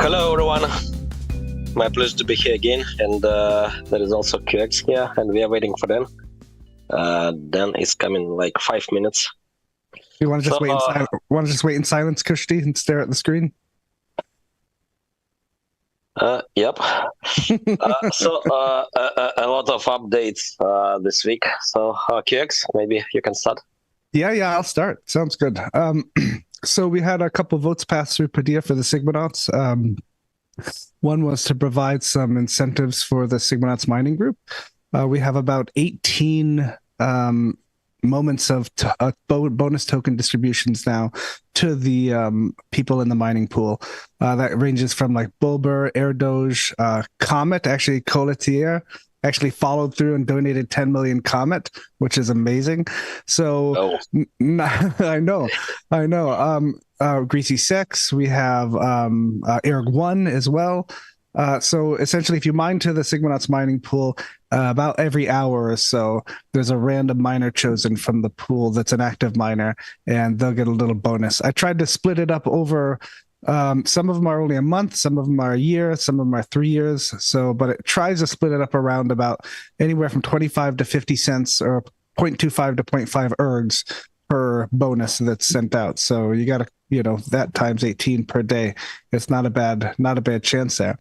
Hello, everyone. My pleasure to be here again. And there is also QX here, and we are waiting for them. Dan is coming in like 5 minutes. You want to just wait in silence, Kushti, and stare at the screen? Yep. So a lot of updates this week. So QX, maybe you can start. Yeah, I'll start. Sounds good. So we had a couple votes passed through Padilla for the Sigmanauts. One was to provide some incentives for the Sigmanauts mining group. We have about 18 moments of bonus token distributions now to the people in the mining pool. That ranges from like Bulber, Erdoge, Comet, actually Coletier actually followed through and donated 10 million Comet, which is amazing. So I know. Greasy Sex, we have Ergo 1 as well. So essentially, if you mine to the Sigmanauts mining pool, about every hour or so, there's a random miner chosen from the pool that's an active miner, and they'll get a little bonus. I tried to split it up over, some of them are only a month, some of them are a year, some of them are 3 years. But it tries to split it up around about anywhere from 25 to 50 cents or 0.25 to 0.5 ergs per bonus that's sent out. So you got to, that times 18 per day. It's not a bad chance there.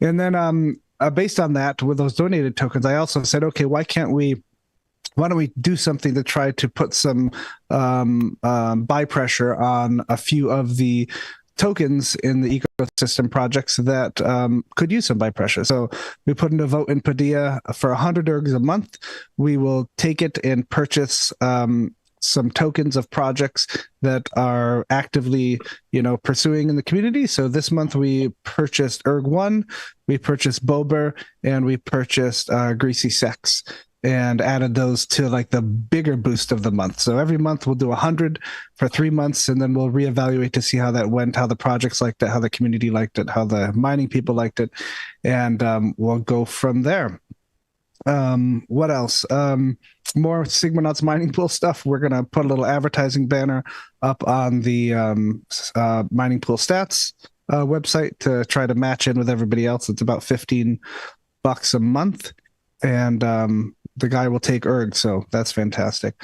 And then based on that, with those donated tokens, I also said, okay, why don't we do something to try to put some buy pressure on a few of the tokens in the ecosystem projects that could use some buy pressure. So we put in a vote in Padilla for 100 ergs a month. We will take it and purchase some tokens of projects that are actively, pursuing in the community. So this month we purchased Erg1, we purchased Bober, and we purchased Greasy Sex, and added those to like the bigger boost of the month. So every month we'll do 100 for 3 months, and then we'll reevaluate to see how that went, how the projects liked it, how the community liked it, how the mining people liked it, and we'll go from there. What else? More Sigmanauts mining pool stuff. We're gonna put a little advertising banner up on the mining pool stats website to try to match in with everybody else. It's about $15 a month, and the guy will take erg, so that's fantastic.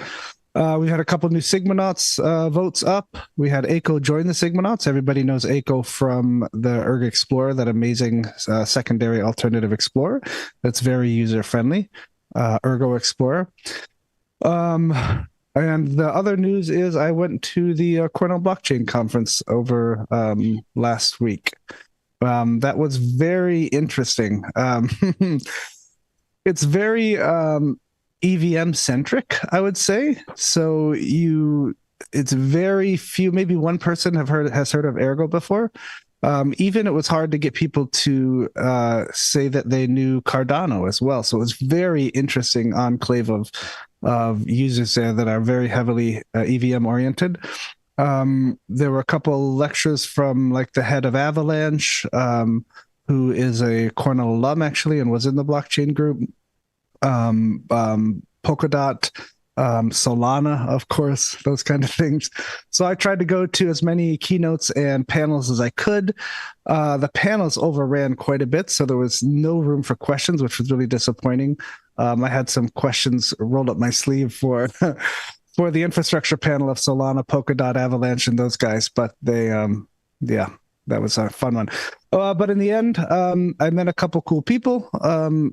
We had a couple new Sigmanauts votes up. We had Echo join the Sigmanauts. Everybody knows Echo from the Ergo Explorer, that amazing secondary alternative explorer that's very user-friendly, Ergo Explorer. And the other news is I went to the Cornell blockchain conference over last week. That was very interesting. It's very EVM centric, I would say. So it's very few, maybe one person has heard of Ergo before. Even it was hard to get people to say that they knew Cardano as well. So it was very interesting enclave of users there that are very heavily EVM oriented. There were a couple lectures from like the head of Avalanche, who is a Cornell alum actually and was in the blockchain group. Polkadot, Solana, of course, those kind of things. So I tried to go to as many keynotes and panels as I could. The panels overran quite a bit, so there was no room for questions, which was really disappointing. I had some questions rolled up my sleeve for for the infrastructure panel of Solana, Polkadot, Avalanche, and those guys, but they, that was a fun one. But in the end, I met a couple cool people,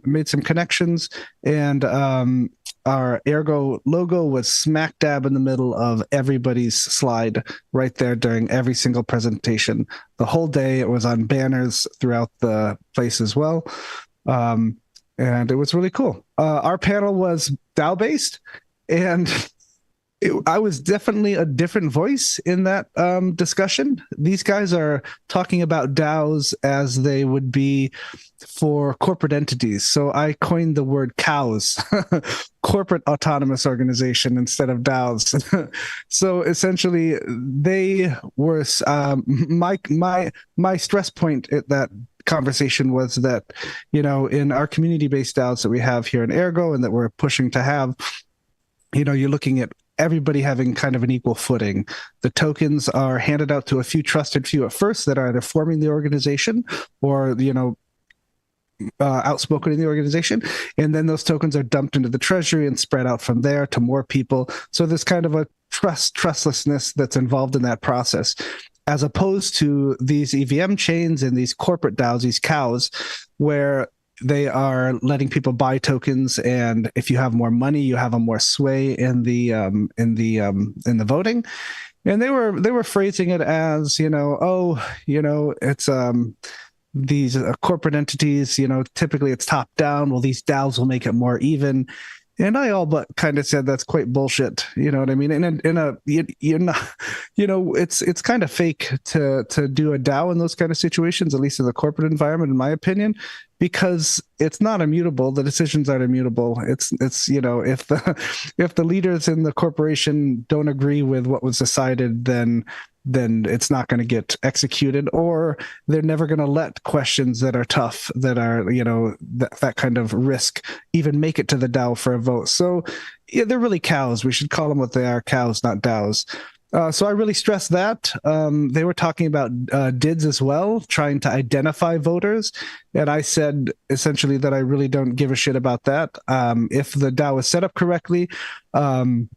made some connections, and our Ergo logo was smack dab in the middle of everybody's slide right there during every single presentation. The whole day it was on banners throughout the place as well. And it was really cool. Our panel was DAO-based, and I was definitely a different voice in that discussion. These guys are talking about DAOs as they would be for corporate entities. So I coined the word CAOs, corporate autonomous organization, instead of DAOs. So essentially, they were my stress point at that conversation was that, in our community-based DAOs that we have here in Ergo and that we're pushing to have, you're looking at everybody having kind of an equal footing. The tokens are handed out to a few trusted few at first that are either forming the organization or, outspoken in the organization, and then those tokens are dumped into the treasury and spread out from there to more people. So there's kind of a trustlessness that's involved in that process, as opposed to these EVM chains and these corporate DAOs, these cows, where they are letting people buy tokens, and if you have more money, you have a more sway in the voting. And they were phrasing it as, it's these corporate entities, typically it's top down. Well, these DAOs will make it more even. And I all but kind of said that's quite bullshit. You know what I mean? And you're not, it's kind of fake to do a DAO in those kind of situations, at least in the corporate environment, in my opinion, because it's not immutable. The decisions aren't immutable. It's if the leaders in the corporation don't agree with what was decided, then it's not going to get executed, or they're never going to let questions that are tough, that are, that kind of risk, even make it to the DAO for a vote. So yeah, they're really cows. We should call them what they are, cows, not DAOs. So I really stress that. They were talking about DIDs as well, trying to identify voters. And I said essentially that I really don't give a shit about that. If the DAO is set up correctly, then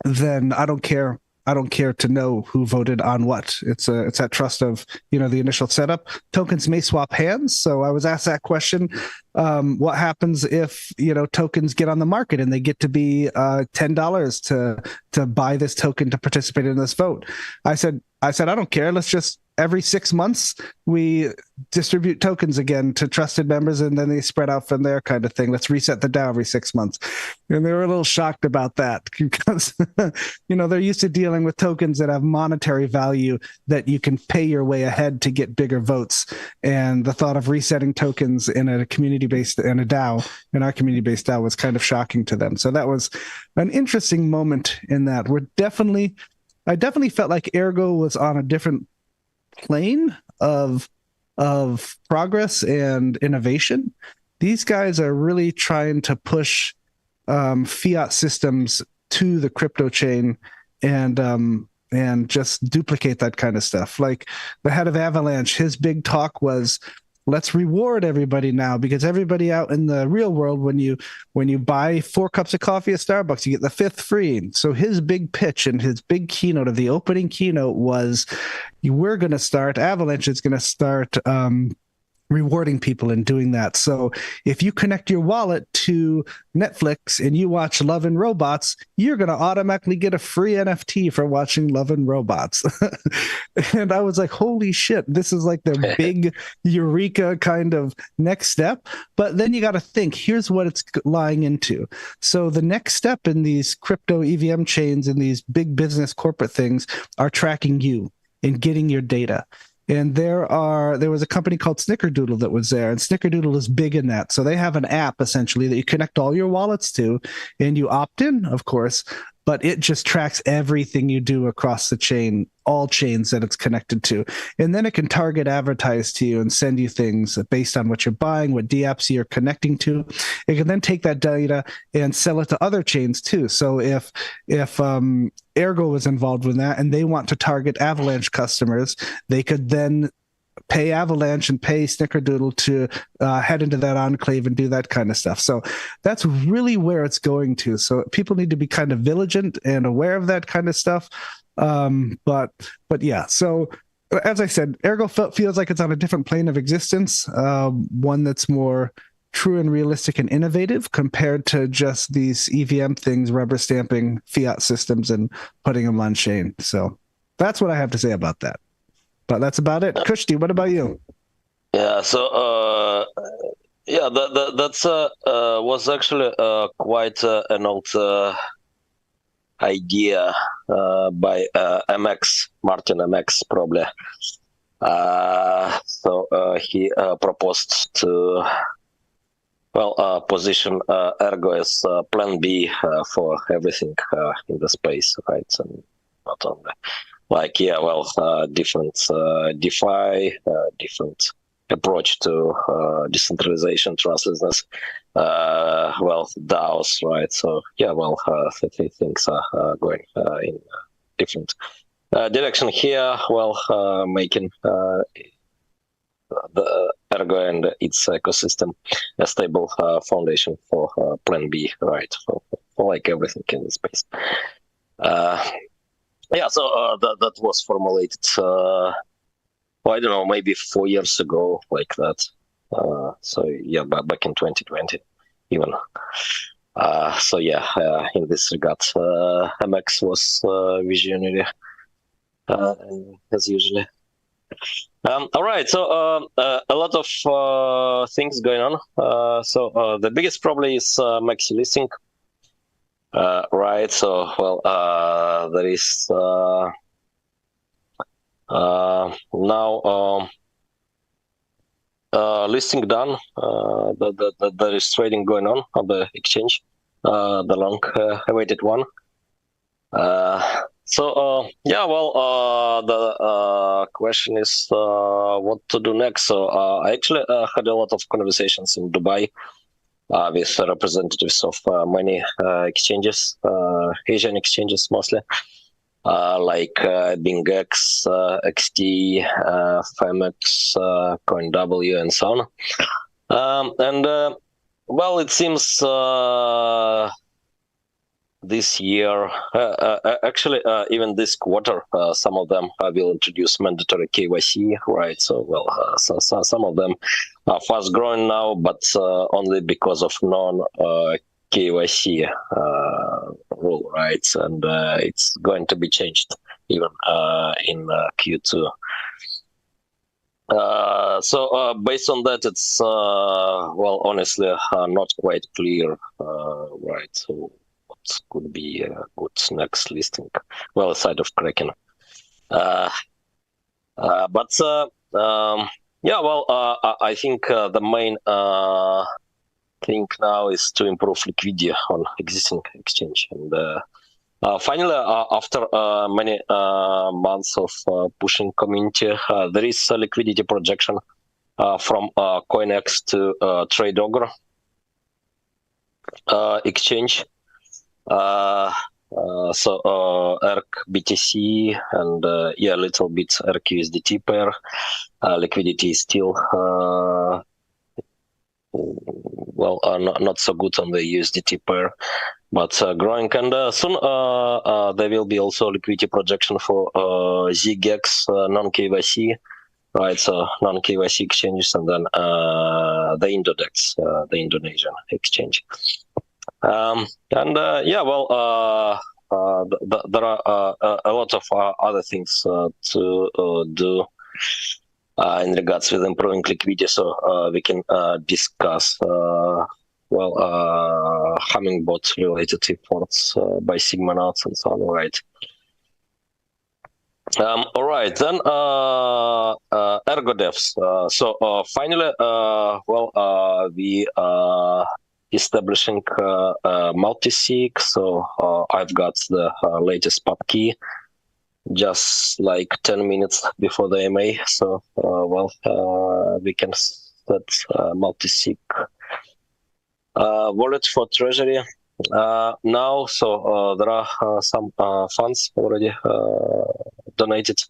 I don't care. I don't care to know who voted on what. It's that trust of, the initial setup. Tokens may swap hands. So I was asked that question. What happens if, tokens get on the market and they get to be $10 to buy this token to participate in this vote? I said, I don't care. Let's just every 6 months we distribute tokens again to trusted members, and then they spread out from there, kind of thing. Let's reset the DAO every 6 months. And they were a little shocked about that because, they're used to dealing with tokens that have monetary value that you can pay your way ahead to get bigger votes. And the thought of resetting tokens in a community-based, in a DAO, in our community-based DAO, was kind of shocking to them. So that was an interesting moment in that. I definitely felt like Ergo was on a different plane of progress and innovation. These guys are really trying to push fiat systems to the crypto chain and just duplicate that kind of stuff. Like the head of Avalanche, his big talk was, let's reward everybody now, because everybody out in the real world, when you buy 4 cups of coffee at Starbucks, you get the 5th free. So his big pitch and his big keynote of the opening keynote was, Avalanche is going to start rewarding people in doing that. So if you connect your wallet to Netflix and you watch Love and Robots, you're going to automatically get a free NFT for watching Love and Robots. And I was like, holy shit, this is like the big eureka kind of next step. But then you got to think, here's what it's lying into. So the next step in these crypto EVM chains and these big business corporate things are tracking you and getting your data. And there was a company called Snickerdoodle that was there, and Snickerdoodle is big in that. So they have an app essentially that you connect all your wallets to, and you opt in, of course, but it just tracks everything you do across the chain, all chains that it's connected to. And then it can target advertise to you and send you things based on what you're buying, what dApps you're connecting to. It can then take that data and sell it to other chains too. So if Ergo was involved with that and they want to target Avalanche customers, they could then pay Avalanche and pay Snickerdoodle to head into that enclave and do that kind of stuff. So that's really where it's going to. So people need to be kind of vigilant and aware of that kind of stuff. But yeah, so as I said, Ergo feels like it's on a different plane of existence, one that's more true and realistic and innovative compared to just these EVM things, rubber stamping fiat systems and putting them on chain. So that's what I have to say about that. But that's about it. Kushti, what about you? Yeah, so that's was actually quite an old idea by Martin MX probably. So he proposed to position Ergo as plan B for everything in the space, right? And not only different DeFi, different approach to decentralization, trustlessness, well, DAOs, right? So yeah, well, things are going in different direction here. Well, making the Ergo and its ecosystem a stable foundation for Plan B, right? For like everything in the space. Yeah, so that was formulated. Well, I don't know, maybe 4 years ago, like that. So yeah, back in 2020, even. So yeah, in this regard, MX was visionary, as usually. All right, so a lot of things going on. So the biggest probably is maxi listing, right? So well, there is now listing done. There is trading going on the exchange, the long awaited one. So yeah, well, the question is what to do next. So I actually had a lot of conversations in Dubai with representatives of many exchanges, Asian exchanges mostly, like BingX, XT, FMX, CoinW, and so on. And well, it seems this year, actually, even this quarter, some of them will introduce mandatory KYC, right? So, well, so some of them are fast growing now, but only because of non-KYC rule, right? And it's going to be changed even in Q2. So based on that, it's well, honestly, not quite clear, right? So what could be a good next listing? Well, aside of Kraken, but yeah, well, I think the main thing now is to improve liquidity on existing exchange, and finally, after many months of pushing community, there is a liquidity projection from CoinX to Ergo exchange. So ERC BTC and yeah, a little bit ERC USDT pair. Liquidity is still well, not so good on the USDT pair, but growing. And soon there will be also liquidity projection for ZGEX non-KYC, right? So non-KYC exchanges, and then the Indodex, the Indonesian exchange. And yeah, well, there are a lot of other things to do in regards with improving liquidity, so we can discuss well, Hummingbot related efforts by Sigmanauts and so on, right? All right, then Ergo devs. So finally, well, we establishing multi-sig. So I've got the latest pub key just like 10 minutes before the MA. So well, we can set multi-sig wallet for treasury now. So there are some funds already donated.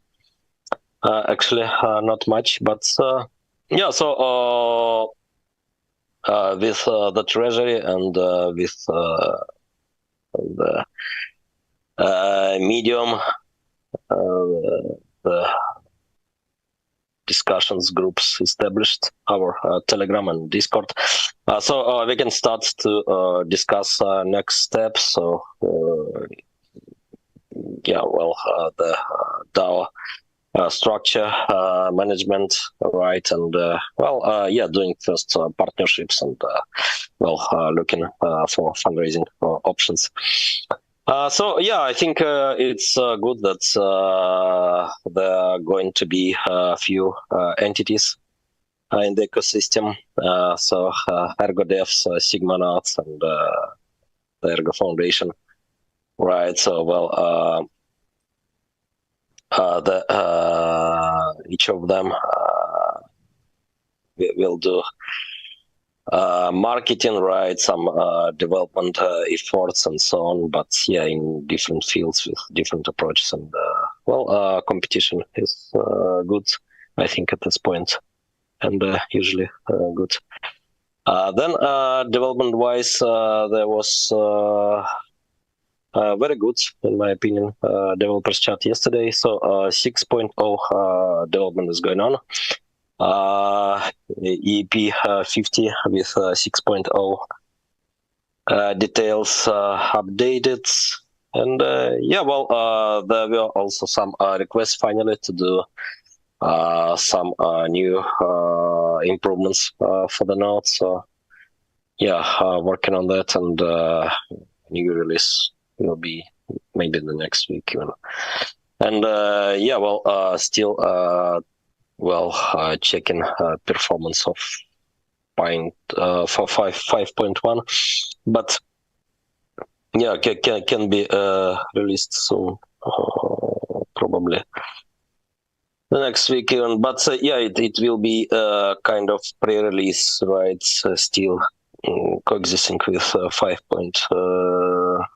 Actually, not much, but yeah. So with the treasury and with the Medium, the discussions groups established, our Telegram and Discord. So we can start to discuss next steps. So yeah, well, the DAO structure, management, right, and well, yeah, doing first partnerships and well, looking for fundraising options. So yeah, I think it's good that there are going to be a few entities in the ecosystem. So Ergo devs, Sigmanauts, and the Ergo Foundation, right? So well, each of them will do marketing, right? Some development efforts and so on. But yeah, in different fields with different approaches. And competition is good, I think, at this point, and usually good. Then development-wise, there was very good, in my opinion, developers chat yesterday. So 6.0 development is going on. EP 50 with 6.0 details updated. And there were also some requests finally to do some new improvements for the node. So working on that, and new release will be maybe the next week even. And still checking performance of 5.1, but can be released soon, probably the next week even. But it will be kind of pre-release, right? Still coexisting with 5.0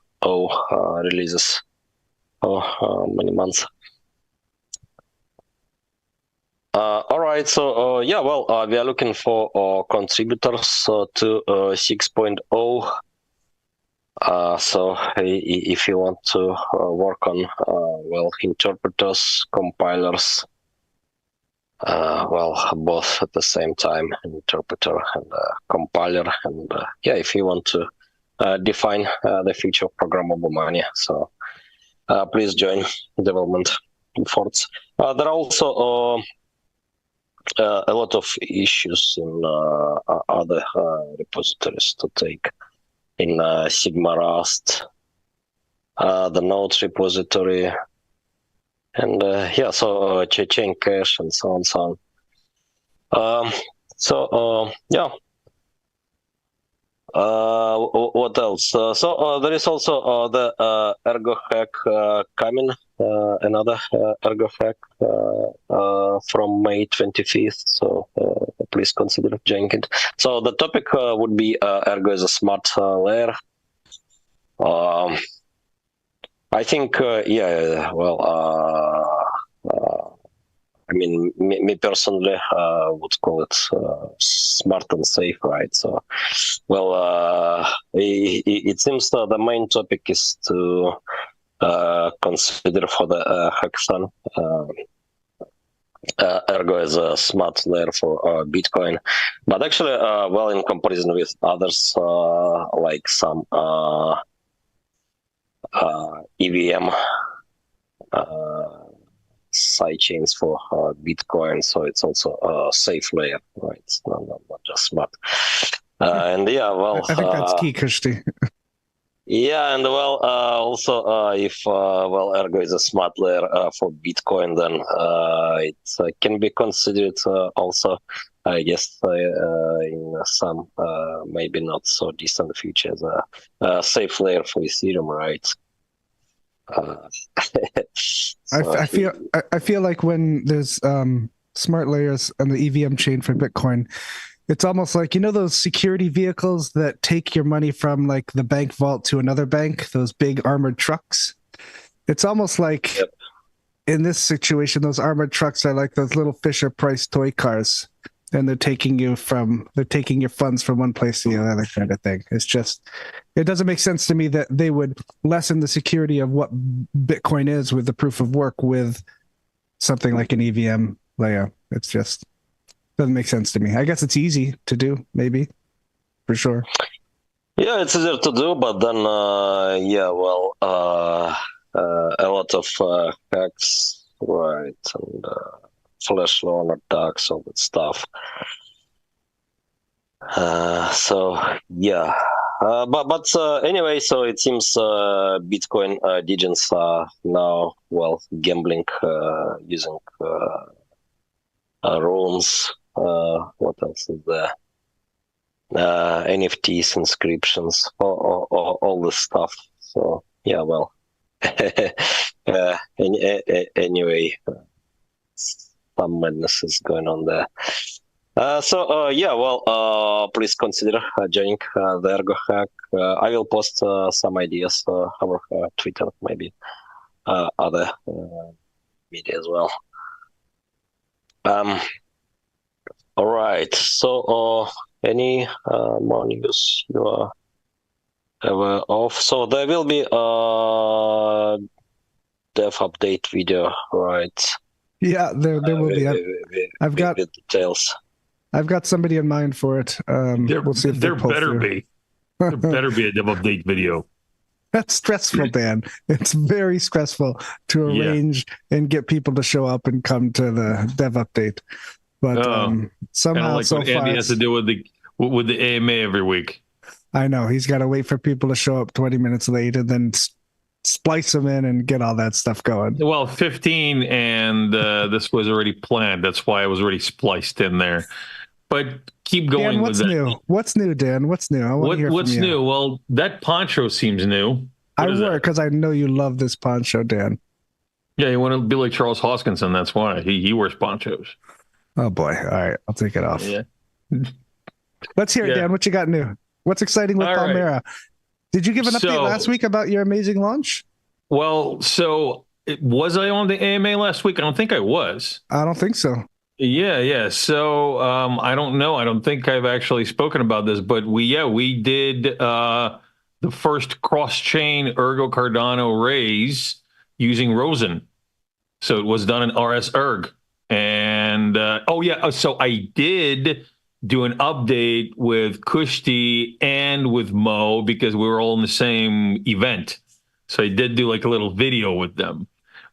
releases for many months. All right, so we are looking for contributors to 6.0. So if you want to work on interpreters, compilers, both at the same time, interpreter and compiler, and if you want to define the future of programmable money, so please join development efforts. There are also a lot of issues in other repositories to take. In Sigma Rust, the Nodes repository, and chain cache and so on. What else? There is also the Ergo hack coming, another Ergo hack from May 25th. So please consider joining it. So the topic would be Ergo as a smart layer. I think, me personally would call it smart and safe, right? So, it seems the main topic is to consider for the hackathon Ergo as a smart layer for Bitcoin, but actually, in comparison with others, like some EVM sidechains for Bitcoin, so it's also a safe layer, right? It's not just smart. I think that's key, Kirsty. Yeah, and also if Ergo is a smart layer for Bitcoin, then it can be considered also, I guess, in some maybe not so distant future, as a safe layer for Ethereum, right? I feel like when there's smart layers on the EVM chain for Bitcoin, it's almost like, those security vehicles that take your money from like the bank vault to another bank, those big armored trucks. It's almost like in this situation, those armored trucks are like those little Fisher Price toy cars, and they're taking your funds from one place to the other, kind of thing. It's just, it doesn't make sense to me that they would lessen the security of what Bitcoin is with the proof of work with something like an EVM layer. It's just doesn't make sense to me. I guess it's easy to do, maybe, for sure. Yeah, it's easier to do, but then a lot of hacks, right, and flash loan attacks, all that stuff. Anyway, so it seems Bitcoin degens are now gambling using runes. What else is there? NFTs, inscriptions, all this stuff. So anyway, some madness is going on there. Yeah, well, please consider joining the Ergo hack. I will post some ideas over Twitter, maybe other media as well. All right. So, any more news you are aware of? So there will be a dev update video, right? Yeah, there will be. I've got with details. I've got somebody in mind for it. We'll see if there they pull better through. be. There better be a dev update video. That's stressful, Dan. It's very stressful to arrange and get people to show up and come to the dev update. But somehow, like so what far, Andy has to do with the AMA every week. I know he's got to wait for people to show up 20 minutes late and then splice them in and get all that stuff going. Well, 15, and this was already planned. That's why it was already spliced in there. But keep going. Dan, what's with new? That. What's new, Dan? What's new? I want to hear what's from you. new? Well, that poncho seems new. I work because I know you love this poncho, Dan. Yeah, you want to be like Charles Hoskinson. That's why he wears ponchos. Oh boy! All right, I'll take it off. Yeah. Let's hear it, Dan. What you got new? What's exciting with Palmera? Right. Did you give an update last week about your amazing launch? Well, was I on the AMA last week? I don't think I was. I don't think so. Yeah. So I don't know. I don't think I've actually spoken about this, but we did the first cross-chain Ergo Cardano raise using Rosen. So it was done in RS Erg. And so I did do an update with Kushti and with Mo because we were all in the same event. So I did do like a little video with them.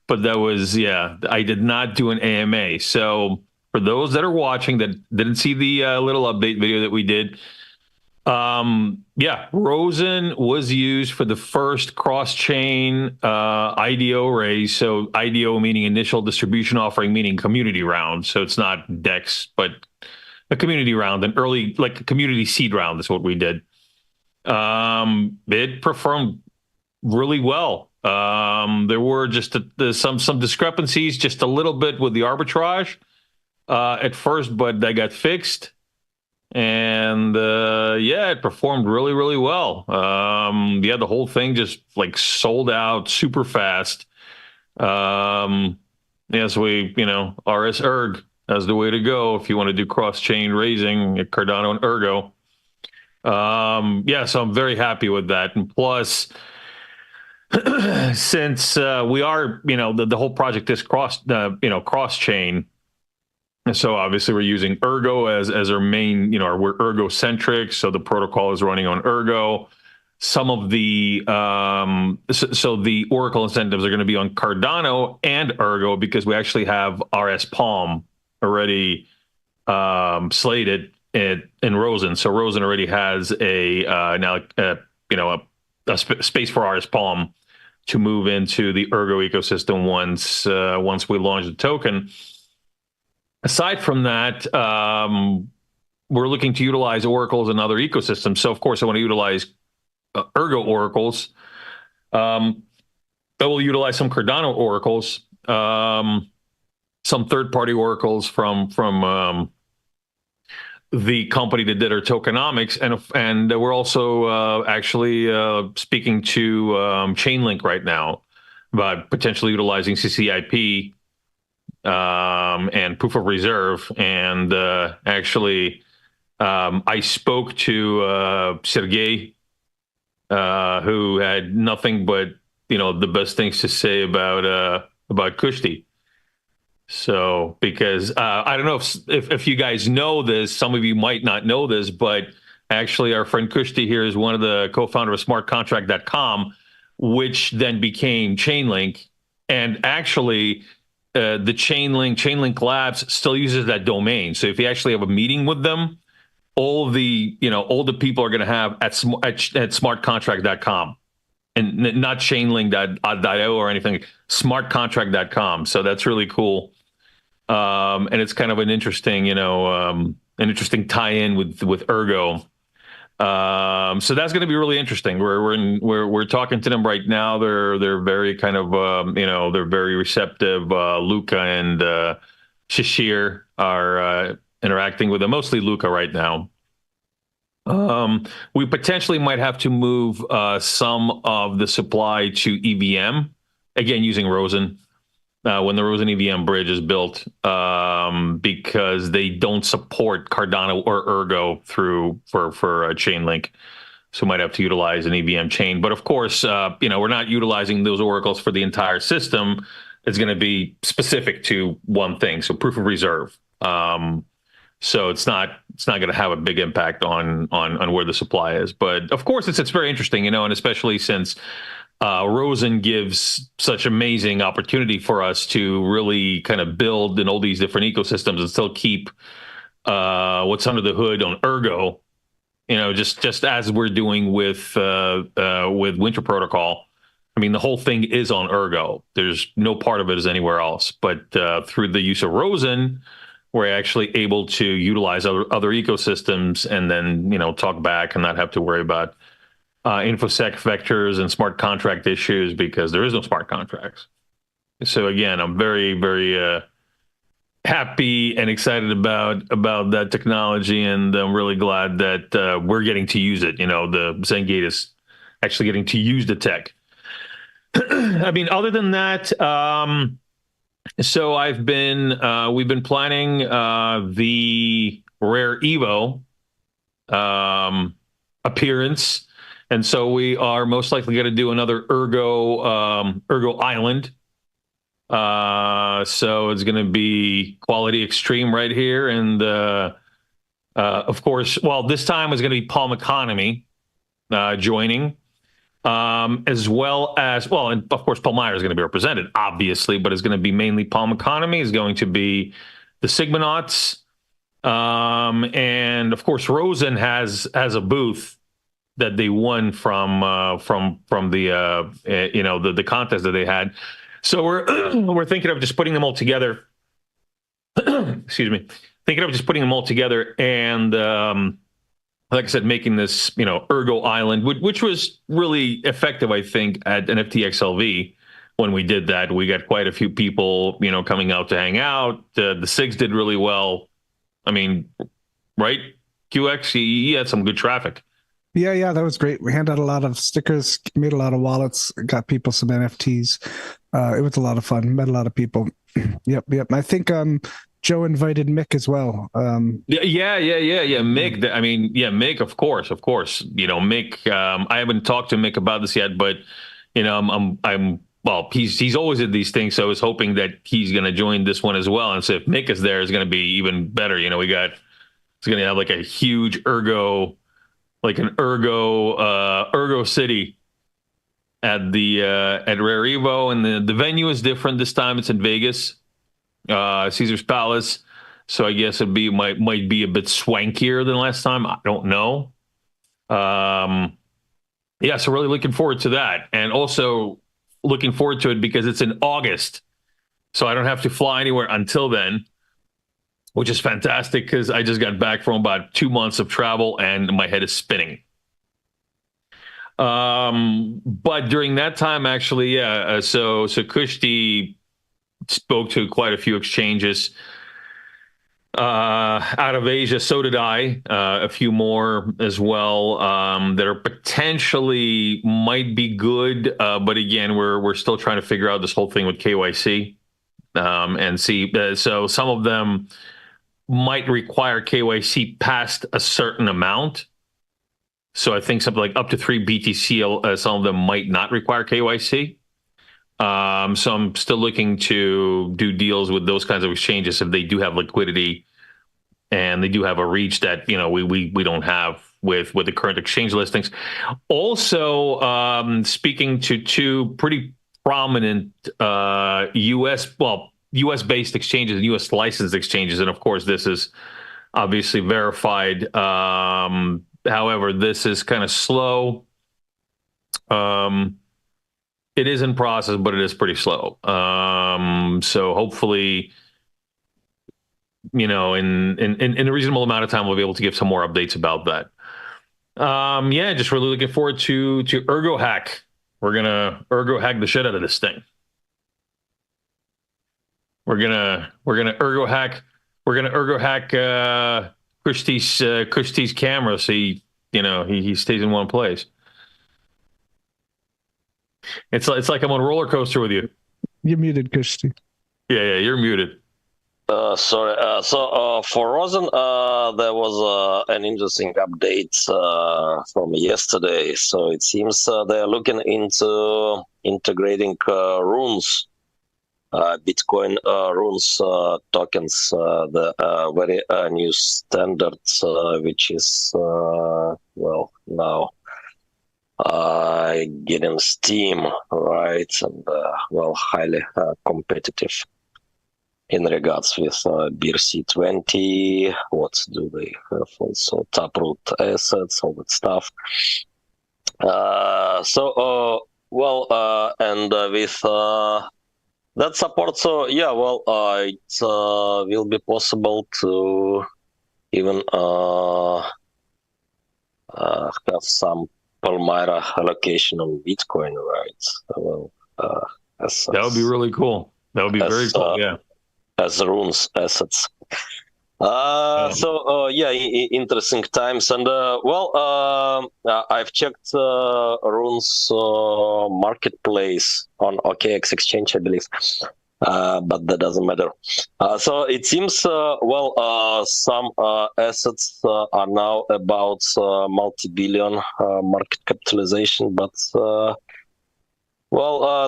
But that was, I did not do an AMA. So for those that are watching that didn't see the little update video that we did, Rosen was used for the first cross-chain IDO raise. So IDO meaning initial distribution offering, meaning community round. So it's not DEX, but a community round, an early, like a community seed round is what we did. It performed really well. There were just some discrepancies, just a little bit with the arbitrage at first, but that got fixed. And it performed really, really well. The whole thing just like sold out super fast. RS Erg as the way to go if you want to do cross-chain raising at Cardano and Ergo. So I'm very happy with that. And plus, since we are, the whole project is cross-chain. So obviously we're using Ergo as our main, we're Ergo centric. So the protocol is running on Ergo. Some of the so the Oracle incentives are going to be on Cardano and Ergo because we actually have RS Palm already slated in Rosen. So Rosen already has a space for RS Palm to move into the Ergo ecosystem once we launch the token. Aside from that, we're looking to utilize oracles and other ecosystems. So, of course, I want to utilize Ergo oracles. I will utilize some Cardano oracles, some third-party oracles from the company that did our tokenomics, and we're also actually speaking to Chainlink right now about potentially utilizing CCIP. And proof of reserve. And actually, I spoke to Sergey, who had nothing but the best things to say about Kushti. So because I don't know if you guys know this, some of you might not know this, but actually our friend Kushti here is one of the co-founder of smartcontract.com, which then became Chainlink, and actually. The Chainlink Labs still uses that domain. So if you actually have a meeting with them, all the people are going to have at smartcontract.com and not chainlink.io or anything, smartcontract.com. So that's really cool. And it's kind of an interesting, tie-in with Ergo. So that's going to be really interesting. We're talking to them right now. They're very kind of they're very receptive. Luca and Shashir are interacting with them, mostly Luca right now. We potentially might have to move some of the supply to EVM, again, using Rosen. When the Rosen EVM bridge is built, because they don't support Cardano or Ergo for a chain link. So we might have to utilize an EVM chain. But of course, we're not utilizing those oracles for the entire system. It's going to be specific to one thing. So proof of reserve. So it's not going to have a big impact on where the supply is. But of course, it's very interesting, and especially since Rosen gives such amazing opportunity for us to really kind of build in all these different ecosystems and still keep what's under the hood on Ergo, just as we're doing with Winter Protocol. I mean, the whole thing is on Ergo. There's no part of it is anywhere else. But through the use of Rosen, we're actually able to utilize other ecosystems and then, talk back and not have to worry about infosec vectors and smart contract issues because there is no smart contracts. So again, I'm very, very happy and excited about that technology, and I'm really glad that we're getting to use it. The Zengate is actually getting to use the tech. I mean, other than that, so we've been planning the Rare Evo appearance. And so we are most likely going to do another Ergo Island. So it's going to be quality extreme right here. And of course, this time is going to be Palm Economy joining, as well as, and of course, Palmyra is going to be represented, obviously, but it's going to be mainly Palm Economy, is going to be the Sigmanauts. And of course, Rosen has a booth that they won from the contest that they had. So we're thinking of just putting them all together. Excuse me. Thinking of just putting them all together and like I said, making this Ergo Island, which was really effective, I think, at NFT XLV. When we did that, we got quite a few people coming out to hang out. The SIGs did really well. I mean, right? QX, he had some good traffic. Yeah, that was great. We handed out a lot of stickers, made a lot of wallets, got people some NFTs. It was a lot of fun. Met a lot of people. Yep. I think Joe invited Mick as well. Yeah. Mick. I mean, yeah, Mick. Of course. Mick. I haven't talked to Mick about this yet, but he's always at these things, so I was hoping that he's going to join this one as well. And so if Mick is there, it's going to be even better. It's going to have like a huge Ergo. Like an Ergo City at Rare Evo, and the venue is different this time. It's in Vegas, Caesar's Palace. So I guess might be a bit swankier than last time. I don't know. Yeah, so really looking forward to that, and also looking forward to it because it's in August, so I don't have to fly anywhere until then. Which is fantastic because I just got back from about 2 months of travel and my head is spinning. But during that time, actually, yeah. So Kushti spoke to quite a few exchanges out of Asia. So did I. A few more as well that are potentially might be good. But again, we're still trying to figure out this whole thing with KYC and see. So some of them might require KYC past a certain amount. So I think something like up to 3 BTC, some of them might not require KYC. So I'm still looking to do deals with those kinds of exchanges if they do have liquidity and they do have a reach that we don't have with the current exchange listings. Also, speaking to two pretty prominent US-based exchanges and US licensed exchanges. And of course, this is obviously verified. However, this is kind of slow. It is in process, but it is pretty slow. So hopefully, in a reasonable amount of time, we'll be able to give some more updates about that. Yeah, just really looking forward to Ergo Hack. We're going to Ergo hack the shit out of this thing. We're gonna Ergo hack we're gonna Ergo hack Kushti's camera, so he stays in one place. It's like I'm on a roller coaster with you. You're muted, Kushti. Yeah, you're muted. Sorry. For Rosen, there was an interesting update from yesterday. So it seems they're looking into integrating runes, Bitcoin runes tokens, the very new standards, which is now getting steam, right, and highly competitive in regards with BRC20. What do they have? Also taproot assets, all that stuff. With that support, so it will be possible to even have some Palmyra allocation on Bitcoin, right? That would be really cool. That would be very cool. Yeah. As runes assets. Interesting times. And I've checked runes marketplace on OKX exchange, I believe, but that doesn't matter. So it seems some assets are now about multi-billion market capitalization, but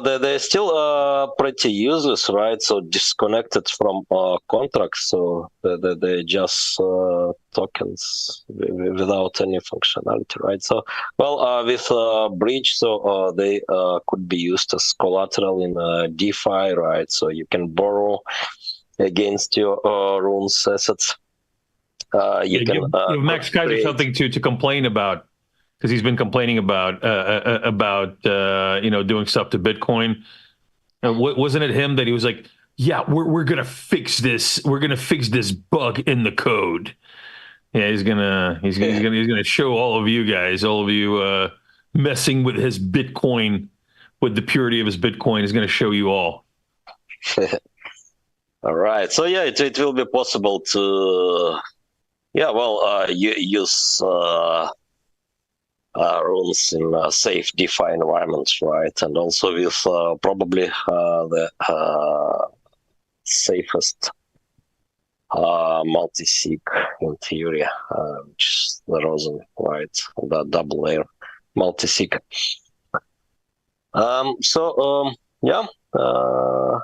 they're still pretty useless, right? So disconnected from contracts, so they're just tokens without any functionality, right? So, with bridge, so they could be used as collateral in DeFi, right? So you can borrow against your runes assets. Give Max Kaiser something to complain about, because he's been complaining about doing stuff to Bitcoin. Wasn't it him that he was like, yeah, we're gonna fix this. We're gonna fix this bug in the code. Yeah, he's gonna show all of you guys, messing with his Bitcoin, with the purity of his Bitcoin. He's gonna show you all. All right. So it will be possible to use rules in safe DeFi environments, right? And also with probably the safest multi-sig in theory, which is the Rosen, right? The double layer multi-sig.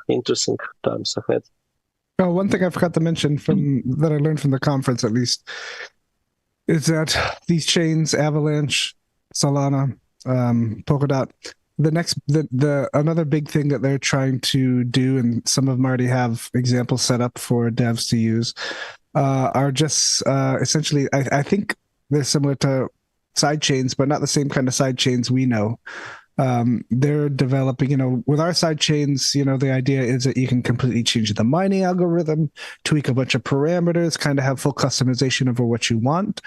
Interesting times ahead. Oh, one thing I forgot to mention that I learned from the conference, at least, is that these chains, Avalanche, Solana, Polkadot, another big thing that they're trying to do, and some of them already have examples set up for devs to use, are just essentially, I think they're similar to sidechains, but not the same kind of sidechains we know. They're developing, with our sidechains, the idea is that you can completely change the mining algorithm, tweak a bunch of parameters, kind of have full customization over what you want.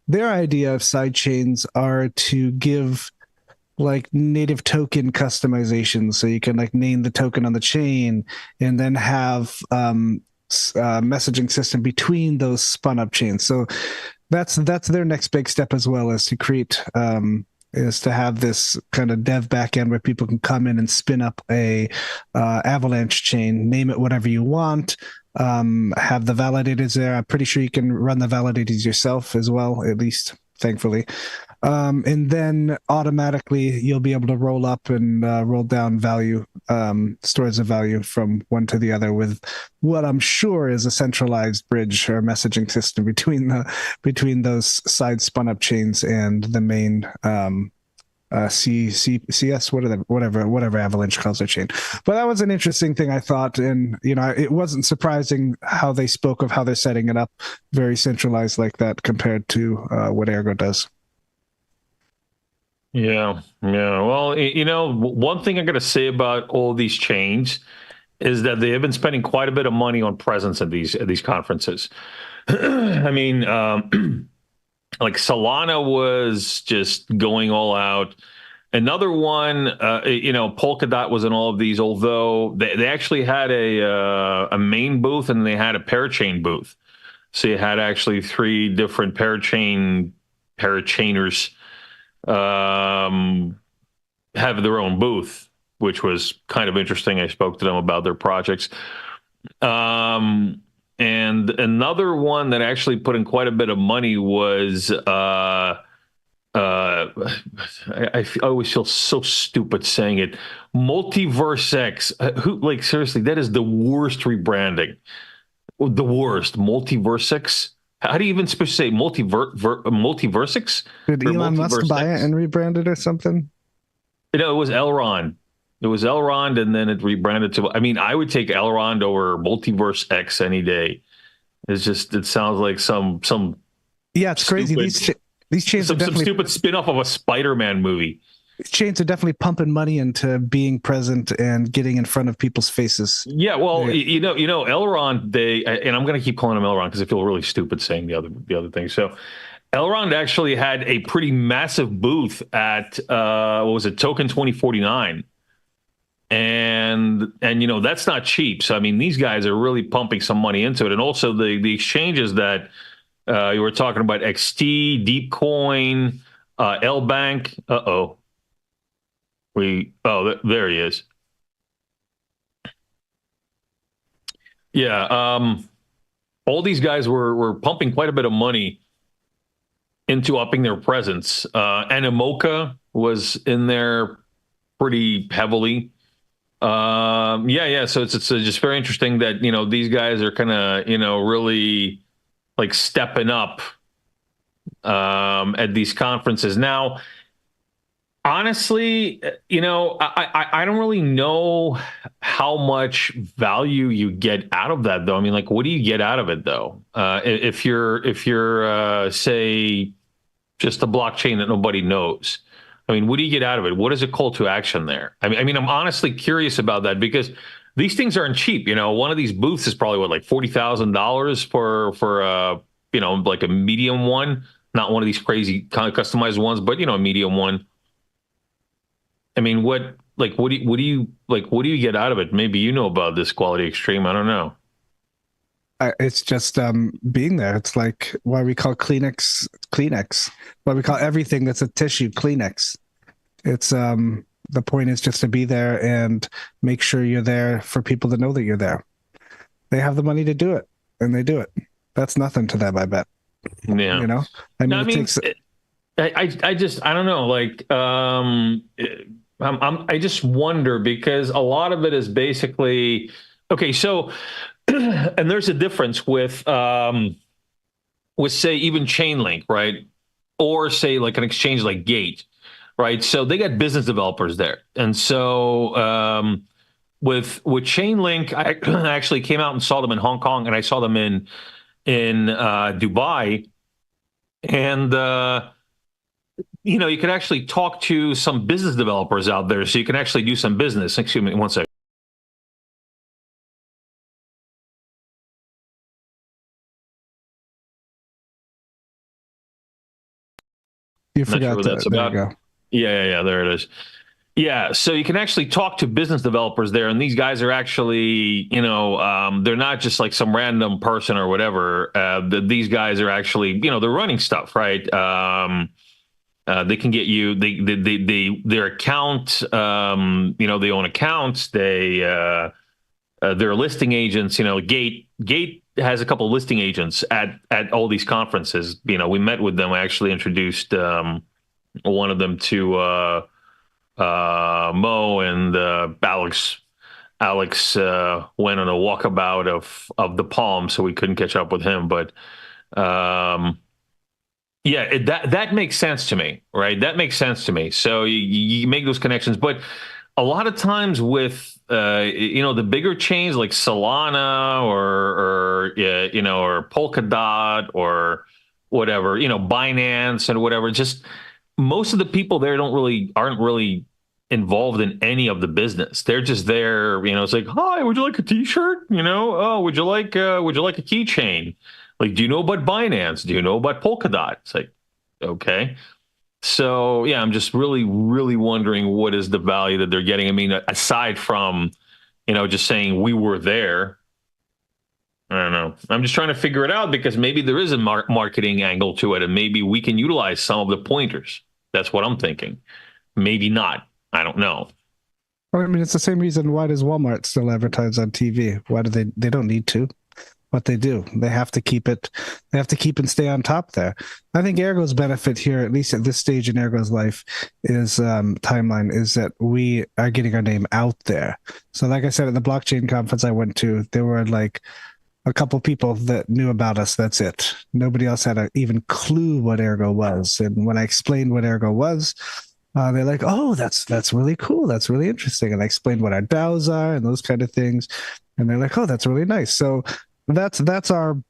Their idea of sidechains are to give native token customization, so you can name the token on the chain and then have messaging system between those spun up chains. So that's their next big step, as well as to create is to have this kind of dev backend where people can come in and spin up a Avalanche chain, name it whatever you want, have the validators there. I'm pretty sure you can run the validators yourself as well, at least, thankfully. And then automatically you'll be able to roll up and roll down value, stores of value from one to the other with what I'm sure is a centralized bridge or messaging system between those side spun up chains and the main CS, whatever Avalanche calls their chain. But that was an interesting thing, I thought, and it wasn't surprising how they spoke of how they're setting it up, very centralized like that compared to what Ergo does. Yeah. Well, one thing I got to say about all these chains is that they have been spending quite a bit of money on presence at these conferences. I mean, like Solana was just going all out. Another one, Polkadot was in all of these, although they actually had a main booth and they had a parachain booth. So you had actually three different parachainers have their own booth, which was kind of interesting. I spoke to them about their projects. And another one that actually put in quite a bit of money was I always feel so stupid saying it. Multiverse X. Seriously, that is the worst rebranding. The worst. Multiverse X. How do you even supposed to say Multiverse X? Did Elon Musk buy it and rebrand it or something? It was Elrond. It was Elrond, and then it rebranded to. I mean, I would take Elrond over Multiverse X any day. It sounds like some. Yeah, it's crazy. These chains are definitely some stupid spin-off of a Spider-Man movie. These chains are definitely pumping money into being present and getting in front of people's faces. Yeah, well, Elrond, and I'm going to keep calling him Elrond because I feel really stupid saying the other thing. So, Elrond actually had a pretty massive booth at what was it, Token 2049, and that's not cheap. So I mean, these guys are really pumping some money into it, and also the exchanges that. You were talking about XT, Deepcoin, LBank. There he is. Yeah, all these guys were pumping quite a bit of money into upping their presence. Animoca was in there pretty heavily. Yeah. So it's just very interesting that these guys are kind of really. Like stepping up at these conferences. Now, honestly, I don't really know how much value you get out of that, though. I mean, like, what do you get out of it, though? If you're say, just a blockchain that nobody knows. I mean, what do you get out of it? What is a call to action there? I mean, I'm honestly curious about that because these things aren't cheap. One of these booths is probably like $40,000 for like a medium one, not one of these crazy kind of customized ones, but a medium one. I mean, what do you get out of it? Maybe you know about this Quality Extreme. I don't know. It's just being there. It's like why we call Kleenex. Why we call everything that's a tissue Kleenex. It's the point is just to be there and make sure you're there for people to know that you're there. They have the money to do it, and they do it. That's nothing to them, I bet. Yeah. I don't know. Like, I just wonder because a lot of it is basically okay. So, and there's a difference with say even Chainlink, right? Or say like an exchange like Gate. Right, so they got business developers there, and so with Chainlink, I actually came out and saw them in Hong Kong, and I saw them in Dubai, and you could actually talk to some business developers out there, so you can actually do some business. Excuse me, one second. You forgot what that's about. There you go. Yeah, there it is. Yeah, so you can actually talk to business developers there, and these guys are actually, they're not just like some random person or whatever. These guys are actually, they're running stuff, right? They can get you their account. They own accounts. They're listing agents. Gate has a couple of listing agents at all these conferences. We met with them. I actually introduced one of them to Mo, and Alex went on a walkabout of the Palm, so we couldn't catch up with him. But that makes sense to me, right? That makes sense to me. So you make those connections, but a lot of times with the bigger chains like Solana or Polkadot or whatever, Binance and whatever, just most of the people there aren't really involved in any of the business. They're just there, it's like, hi, would you like a t-shirt? Oh, would you like a keychain? Like, do you know about Binance? Do you know about Polkadot? It's like, okay. So yeah, I'm just really, really wondering what is the value that they're getting. I mean, aside from, just saying we were there. I don't know. I'm just trying to figure it out because maybe there is a marketing angle to it, and maybe we can utilize some of the pointers. That's what I'm thinking. Maybe not. I don't know. Well, I mean, it's the same reason why does Walmart still advertise on TV? Why do they don't need to, but they do. They have to keep it. They have to keep and stay on top there. I think Ergo's benefit here, at least at this stage in Ergo's life, is timeline, is that we are getting our name out there. So, like I said, at the blockchain conference I went to, there were like a couple people that knew about us. That's it. Nobody else had a even clue what Ergo was. And when I explained what Ergo was, they're like, "Oh, that's really cool. That's really interesting." And I explained what our DAOs are and those kind of things. And they're like, "Oh, that's really nice." So that's our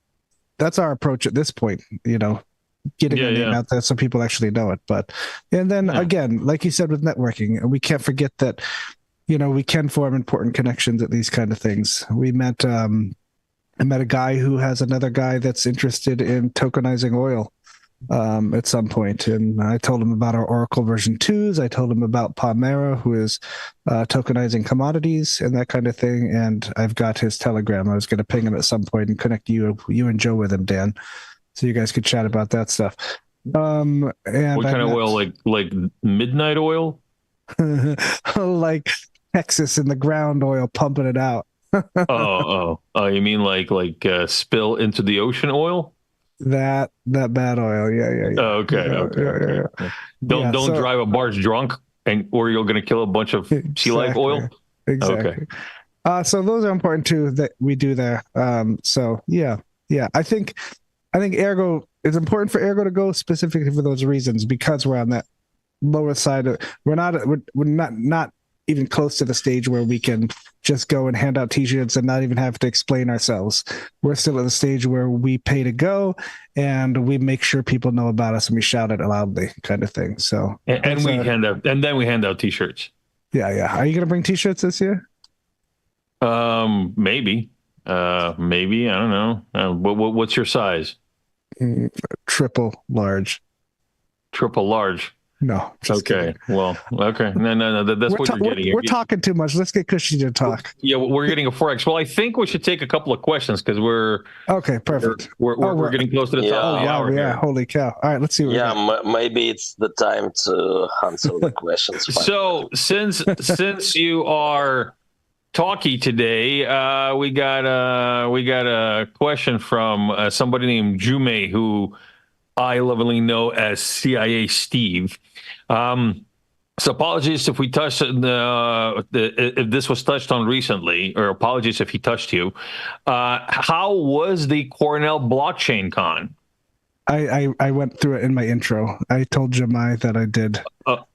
approach at this point. Getting our name out there so people actually know it. But and then again, like you said with networking, we can't forget that we can form important connections at these kind of things. We met. I met a guy who has another guy that's interested in tokenizing oil at some point. And I told him about our Oracle version 2s. I told him about Palmera, who is tokenizing commodities and that kind of thing. And I've got his Telegram. I was going to ping him at some point and connect you and Joe with him, Dan, so you guys could chat about that stuff. And what kind of oil? Like midnight oil? Like Texas in the ground oil, pumping it out. You mean like spill into the ocean oil? That bad oil, yeah. Okay. Don't drive a barge drunk, or you're going to kill a bunch of sea life oil. Exactly. Okay. So those are important too that we do there. So yeah. I think Ergo, it's important for Ergo to go specifically for those reasons, because we're on that lower side of, we're not even close to the stage where we can just go and hand out t-shirts and not even have to explain ourselves. We're still at the stage where we pay to go and we make sure people know about us and we shout it loudly, kind of thing. So and we hand out t-shirts. Yeah. Are you going to bring t-shirts this year? Maybe. I don't know. What's your size? Triple large. Triple large. No. Okay. Kidding. Well, okay. No. That's what you're getting. We're talking too much. Let's get Cushy to talk. Yeah, we're getting a 4X. Well, I think we should take a couple of questions because we're okay. Perfect. We're getting close to the top of the hour. Yeah. Holy cow! All right, let's see. Maybe it's the time to answer the questions. So since you are talky today, we got a question from somebody named Jume, who I lovingly know as CIA Steve. So apologies if we touched if this was touched on recently, or apologies if he touched you. How was the Cornell blockchain con? I went through it in my intro. I told Jemai that I did.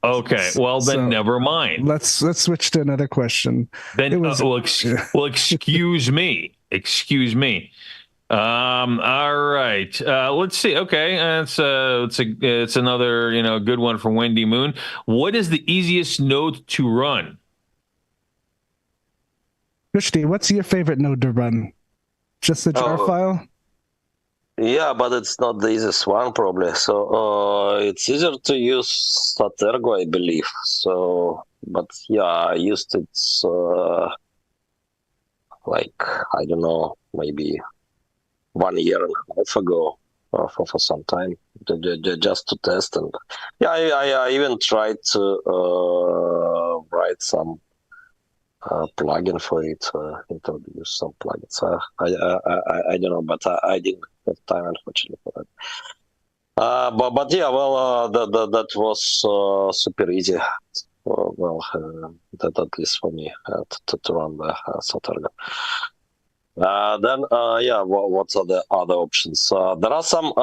Okay, well then never mind. Let's switch to another question. Then excuse me. Excuse me. All right. Let's see. Okay, it's another good one from Wendy Moon. What is the easiest node to run? Krishti, what's your favorite node to run? Just the jar file? Yeah, but it's not the easiest one probably. So it's easier to use Ergo, I believe. So, but yeah, I used it I don't know, maybe 1 year and a half ago for some time, just to test. And yeah, I even tried to write some plugin for it, introduce some plugins. I don't know, but I didn't have time, unfortunately, for that. But yeah, well, that was super easy. That at least for me to run the Ergo. Then, what are the other options? There are some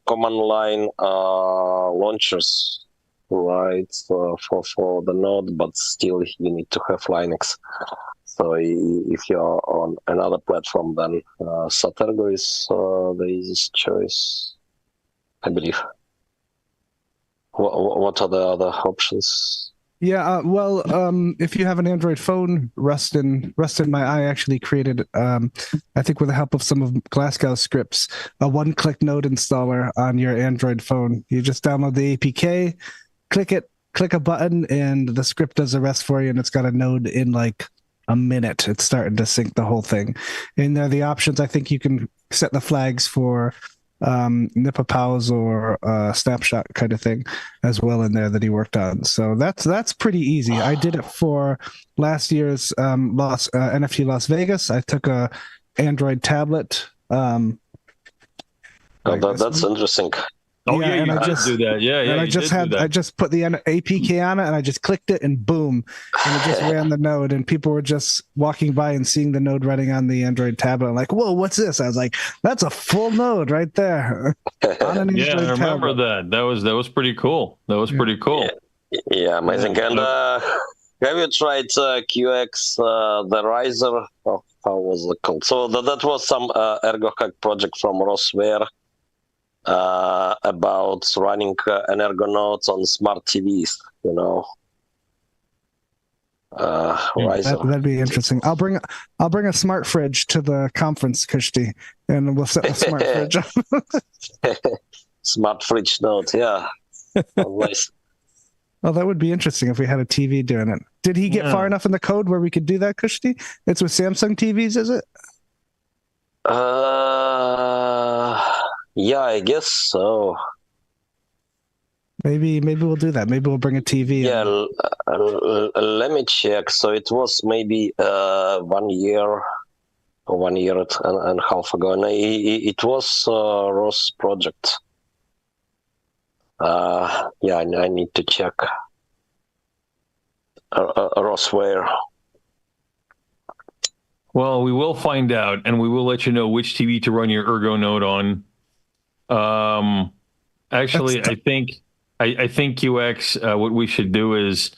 command line launchers, right, for the node, but still you need to have Linux. So if you're on another platform, then Ergo is the easiest choice, I believe. What are the other options? Yeah, well, if you have an Android phone, Rustin, I actually created, I think with the help of some of Glasgow scripts, a one-click node installer on your Android phone. You just download the APK, click it, click a button, and the script does the rest for you, and it's got a node in like a minute. It's starting to sync the whole thing. And there are the options. I think you can set the flags for nip a pause or snapshot kind of thing as well in there that he worked on. So that's pretty easy. I did it for last year's NFT Las Vegas. I took a Android tablet. That's interesting. Oh yeah, you did do that. Yeah, yeah. And I just put the APK on it, and I just clicked it, and boom, and it just ran the node. And people were just walking by and seeing the node running on the Android tablet. I'm like, whoa, what's this? I was like, that's a full node right there. On an Android I remember tablet. That was pretty cool. That was pretty cool. Yeah, amazing. And have you tried QX, the Riser? Oh, how was it called? So that was some Ergo hack project from Ross Ware. About running an Ergonauts on smart TVs, you know. That'd be interesting. I'll bring a smart fridge to the conference, Kushti, and we'll set the smart fridge up. Smart fridge note, yeah. Nice. Well, that would be interesting if we had a TV doing it. Did he get far enough in the code where we could do that, Kushti? It's with Samsung TVs, is it? Yeah, I guess so. Maybe we'll do that. Maybe we'll bring a TV. Yeah, let me check. So it was maybe 1 year or 1 year and a half ago. And it was Ross project. Yeah, I need to check. Ross Ware. Well, we will find out, and we will let you know which TV to run your Ergo node on. Actually, I think QX, what we should do is,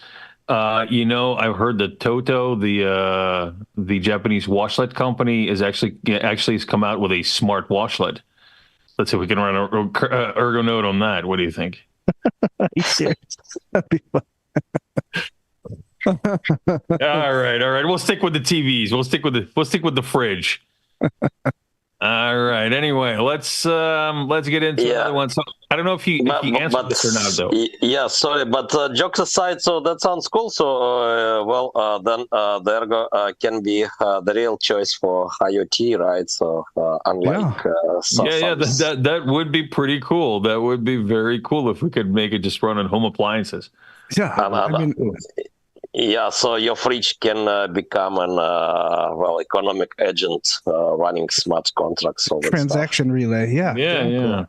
I've heard that Toto, the Japanese washlet company, is actually has come out with a smart washlet. Let's see if we can run an Ergo node on that. What do you think? Are you serious? That'd be fun. All right. We'll stick with the TVs. We'll stick with the fridge. All right. Anyway, let's get into the other one. So I don't know if you answered this or not, though. Yeah, sorry, but jokes aside, so that sounds cool. So then the Ergo can be the real choice for IoT, right? So unlike that would be pretty cool. That would be very cool if we could make it just run on home appliances. Yeah, yeah, so your fridge can become an economic agent running smart contracts. Transaction relay, yeah.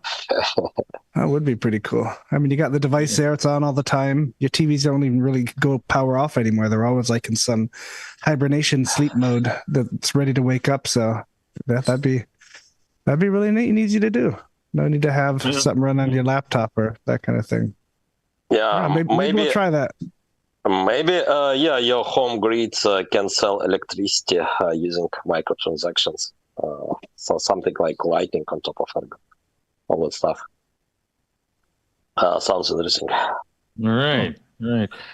Cool. That would be pretty cool. I mean, you got the device there; it's on all the time. Your TVs don't even really go power off anymore. They're always like in some hibernation sleep mode that's ready to wake up. So that'd be really neat and easy to do. No need to have something run on your laptop or that kind of thing. Yeah, maybe we'll try that. Maybe, your home grid can sell electricity using microtransactions. So something like lighting on top of Ergo, all that stuff. Sounds interesting. All right.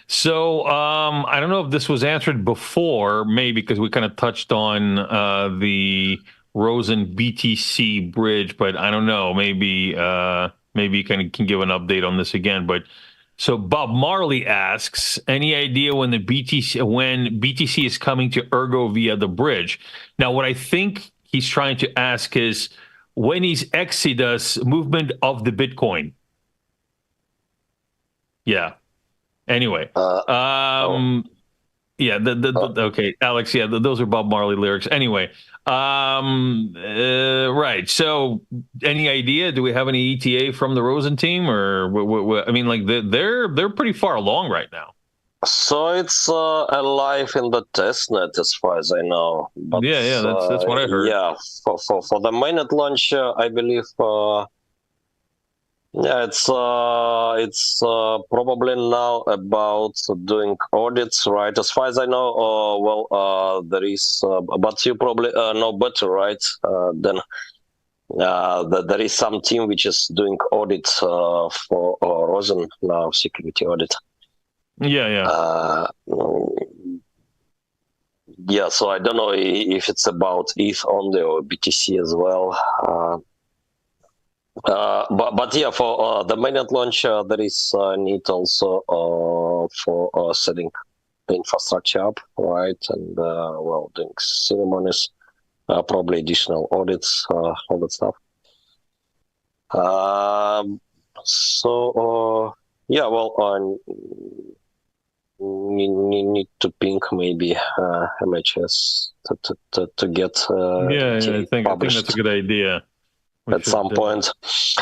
So I don't know if this was answered before, maybe because we kind of touched on the Rosen BTC bridge, but I don't know. Maybe you can give an update on this again, but. So Bob Marley asks, any idea when BTC is coming to Ergo via the bridge? Now, what I think he's trying to ask is when is Exodus movement of the Bitcoin? Yeah. Anyway. Yeah. Okay, Alex. Yeah, those are Bob Marley lyrics. Anyway. Right. So, any idea? Do we have any ETA from the Rosen team, or I mean, like they're pretty far along right now. So it's alive in the testnet, as far as I know. But, that's what I heard. Yeah, for the mainnet launch, I believe. It's probably now about doing audits, right? As far as I know, there is, but you probably know better, right? Then there is some team which is doing audits for Rosen now, security audit. Yeah. Yeah, so I don't know if it's about ETH only or BTC as well. But yeah, for the mainnet launch, there is need also for setting the infrastructure up, right? And well, doing ceremonies, probably additional audits, all that stuff. Yeah, well, need to ping maybe MHS to get I think published that's a good idea. at some point.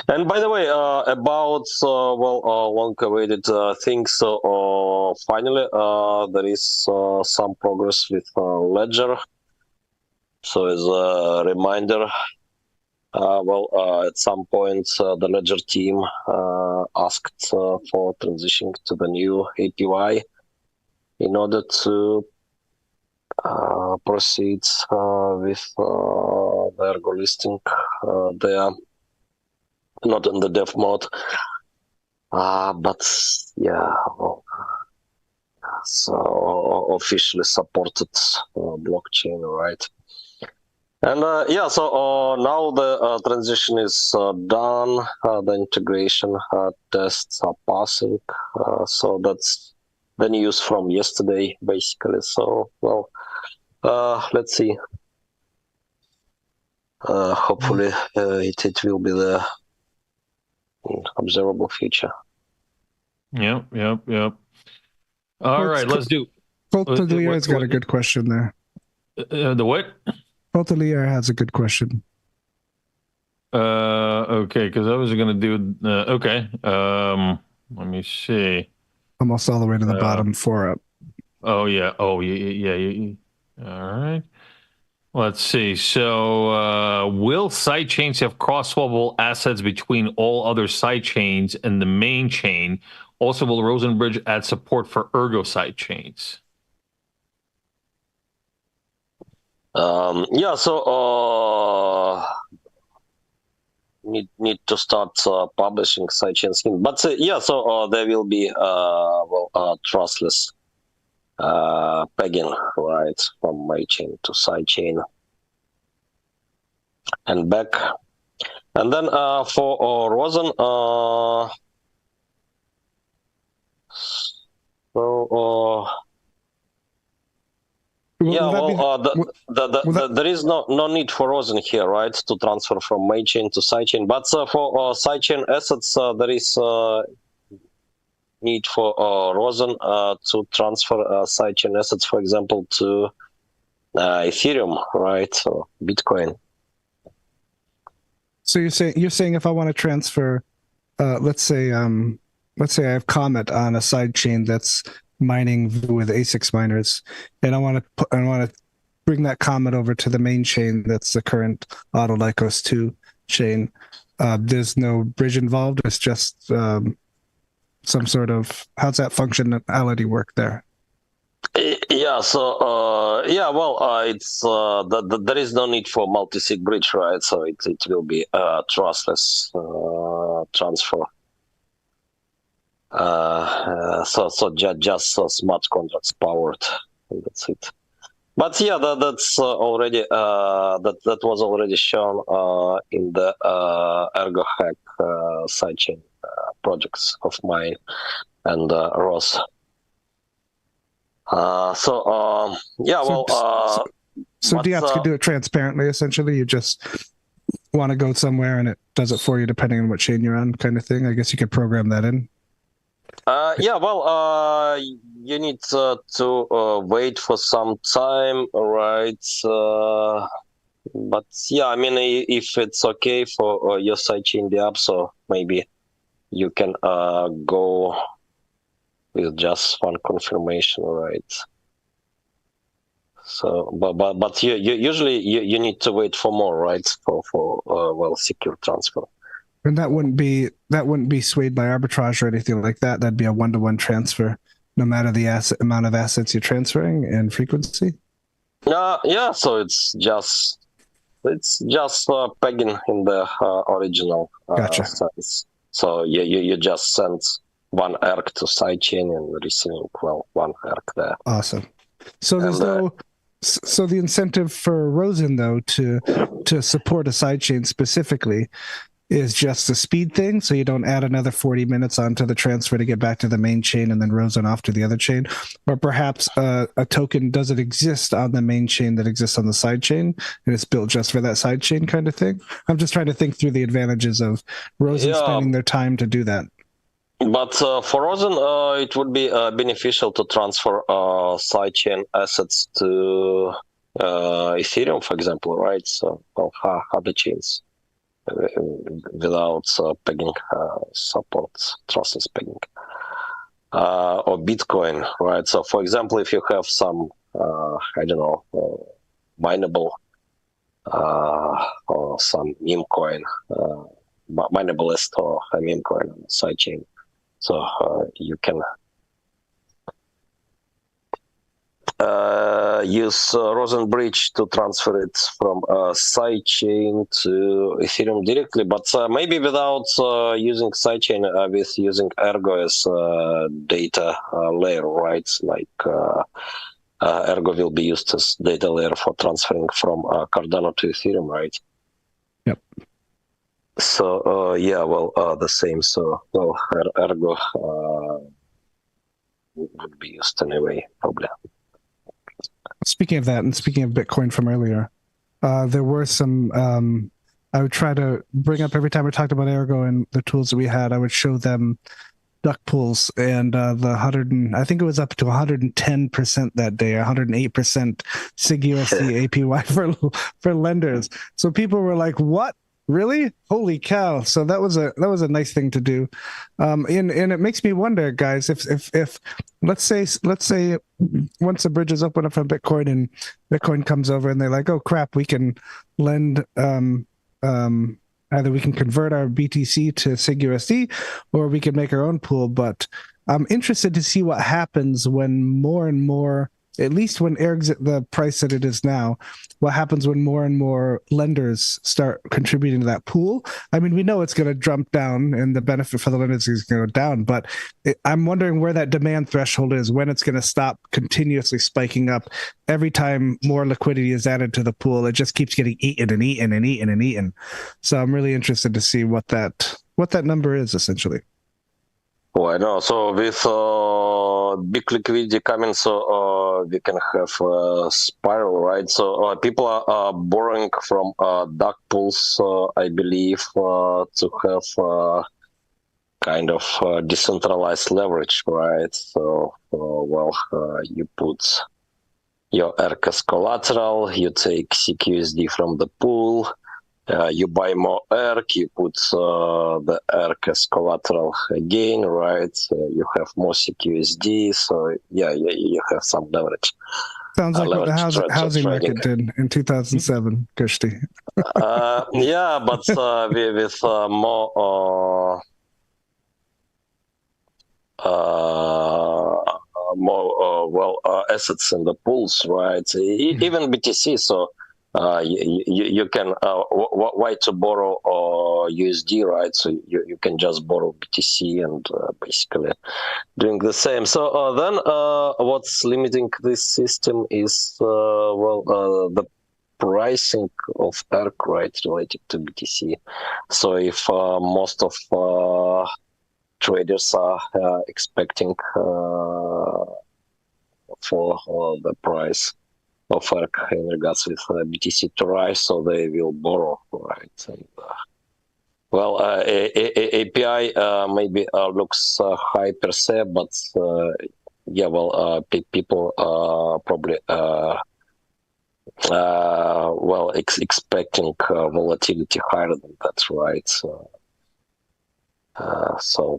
And by the way, about long-awaited things. So finally, there is some progress with Ledger. So as a reminder, at some point, the Ledger team asked for transitioning to the new API in order to proceed with the Ergo listing. They are not in the dev mode, but yeah, well, so officially supported blockchain, right? And yeah, so now the transition is done. The integration tests are passing. So that's the news from yesterday, basically. So, well, let's see. Hopefully, it will be the observable future. Yep. All right, let's do. Polteliar's got a good question there. The what? Polteliar has a good question. Okay, because I was going to do. Okay. Let me see. Almost all the way to the bottom, 4 up. Oh yeah. All right. Let's see. So, will sidechains have cross-swappable assets between all other sidechains and the main chain? Also, will Rosenbridge add support for Ergo sidechains? Yeah, so need to start publishing sidechain scheme, but yeah, so there will be trustless pegging, right, from main chain to sidechain and back. And then for Rosen, there is no need for Rosen here, right, to transfer from main chain to sidechain. But for sidechain assets, there is need for Rosen to transfer sidechain assets, for example, to Ethereum, right, or Bitcoin. So you're saying if I want to transfer, let's say I have Comet on a side chain that's mining with ASICs miners, and I want to bring that Comet over to the main chain that's the current Autolycos 2 chain. There's no bridge involved. It's just some sort of, how's that functionality work there? Yeah, so it's there is no need for multi-sig bridge, right? So it will be trustless transfer. So just smart contracts powered, and that's it. But yeah, that's already that was already shown in the Ergo hack sidechain projects of mine and Ross. So Diaz could do it transparently. Essentially, you just want to go somewhere and it does it for you depending on what chain you're on, kind of thing. I guess you could program that in. You need to wait for some time, right? But yeah, I mean, if it's okay for your sidechain the app, so maybe you can go with just one confirmation, right? So, but you usually you need to wait for more, right? For secure transfer. And that wouldn't be swayed by arbitrage or anything like that. That'd be a one-to-one transfer, no matter the amount of assets you're transferring and frequency. Yeah. So it's just pegging in the original Gotcha. size. So you just send one ERC to sidechain and receiving, well, one ERC there. Awesome. So there's And, so the incentive for Rosen though to support a sidechain specifically is just a speed thing, so you don't add another 40 minutes onto the transfer to get back to the main chain and then Rosen off to the other chain, or perhaps a token doesn't exist on the main chain that exists on the side chain and it's built just for that side chain kind of thing. I'm just trying to think through the advantages of Rosen spending their time to do that. But for Rosen, it would be beneficial to transfer sidechain assets to Ethereum, for example, right? So, well, other chains without pegging support, trustless pegging, or Bitcoin, right? So, for example, if you have some, I don't know, mineable or some meme coin, mineable list or a meme coin on the sidechain. So you can use Rosen Bridge to transfer it from sidechain to Ethereum directly, but maybe without using sidechain, with using Ergo as data layer, right? Like Ergo will be used as data layer for transferring from Cardano to Ethereum, right? Yep. So yeah, well, the same. So well, Ergo would be used anyway, probably. Speaking of that, and speaking of Bitcoin from earlier, there were some. I would try to bring up every time we talked about Ergo and the tools that we had. I would show them duck pools and I think it was up to 110% that day, 108% SIG USD APY for lenders. So people were like, "What? Really? Holy cow!" So that was a nice thing to do, and it makes me wonder, guys, if let's say once the bridge is open up from Bitcoin and Bitcoin comes over and they're like, "Oh crap, we can lend." Either we can convert our BTC to SIG USD, or we can make our own pool. But I'm interested to see what happens when more and more, at least when ERG's at the price that it is now, what happens when more and more lenders start contributing to that pool. I mean, we know it's going to jump down and the benefit for the lenders is going to go down, but I'm wondering where that demand threshold is, when it's going to stop continuously spiking up. Every time more liquidity is added to the pool, it just keeps getting eaten and eaten and eaten and eaten. So I'm really interested to see what that number is, essentially. Oh, I know. So with big liquidity coming, so we can have a spiral, right? So people are borrowing from dark pools, I believe, to have kind of decentralized leverage, right? So, well, you put your ERC as collateral, you take CQSD from the pool, you buy more ERC, you put the ERC as collateral again, right? You have more CQSD, so yeah, you have some leverage. Sounds like what the housing market did in 2007, Kushti. Yeah, but with more assets in the pools, right? Even BTC, so you can why to borrow USD, right? So you can just borrow BTC and basically doing the same. So then what's limiting this system is the pricing of ERC, right, related to BTC. So if most of traders are expecting for the price of ERC in regards with BTC to rise, so they will borrow, right? And, well, API maybe looks high per se, but yeah, well, people probably expecting volatility higher than that, right? So